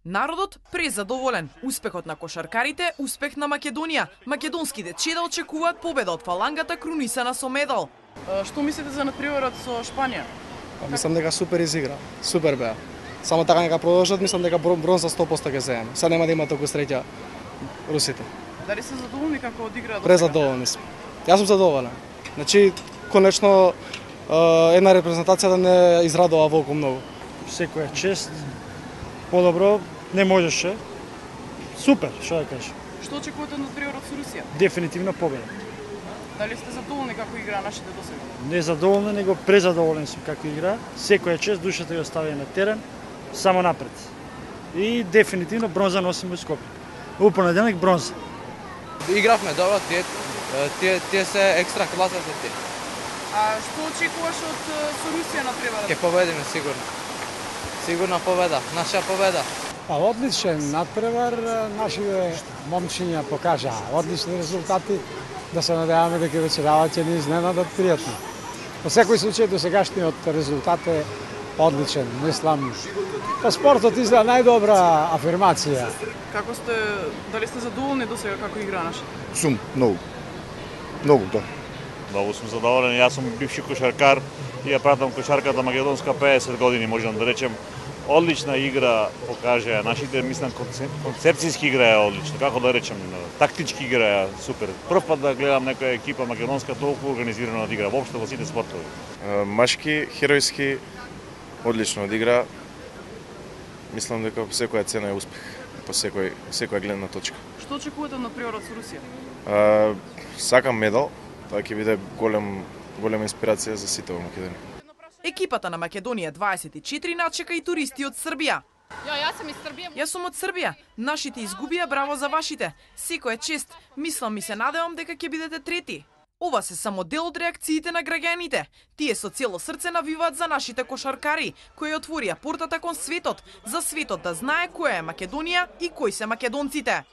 Народот презадоволен. Успехот на кошаркарите, успех на Македонија. Македонските чеда очекуваат победа од фалангата крунисана со медал. Што мислите за надпреварот со Шпанија? Мислам дека супер изигра. Супер беа. Само така нека продолжат, мислам дека бронза 100% ќе земеме. Сега нема да има толку среќа русите. Дали се задоволни како одиграа? Презадоволни сме. Јас сум задоволен. Значи, конечно една репрезентација да не израдува волку многу. Секоја чест. Подобро не можеше. Супер, што да кажеш. Што очекувате од надпреварот со Русија? Дефинитивно победа. Дали сте задоволни како играа нашите досега? Не задоволен, него презадоволен сум како игра. Секоја чест душата ја остави на терен, само напред. И дефинитивно бронза носиме во Скопје. У понеделник бронза. Игравме добро, тие се екстра класа за тие. А што очекуваш од со Русија надпреварот? Ќе победиме сигурно. Сигурна победа, наша победа. Одличен надпревар, нашите момчиња покажаа одлични резултати. Да се надеваме дека вечерава ќе ни изненадат пријатно. Во секој случај досегашниот резултат е одличен. Мислам, па спортот изгледа најдобра афирмација. Како сте, дали сте задоволни досега како игра нашите? Сум, многу. Многу, да. Многу сум задоволен, јас сум бивши кошаркар и ја пратам кошарката македонска 50 години, можам да речем. Одлична игра покажа, нашите, мислам, концепцијски играја одлично, како да речем, тактички играја супер. Прв пат да гледам некоја екипа македонска толку организирано да игра, воопшто во сите спортови. Машки, херојски, одлично одигра. Мислам дека по секоја цена е успех, по секоја гледна точка. Што очекувате од надпреварот со Русија? Сакам медал, тоа ќе биде голема инспирација за сите во Македонија. Екипата на Македонија 24 начека и туристи од Србија. Јас сум из Србија. Јас сум од Србија. Нашите изгубија, браво за вашите. Секоја чест. Мислам и се надевам дека ќе бидете трети. Ова се само дел од реакциите на граѓаните. Тие со цело срце навиваат за нашите кошаркари, кои отворија портата кон светот, за светот да знае која е Македонија и кои се македонците.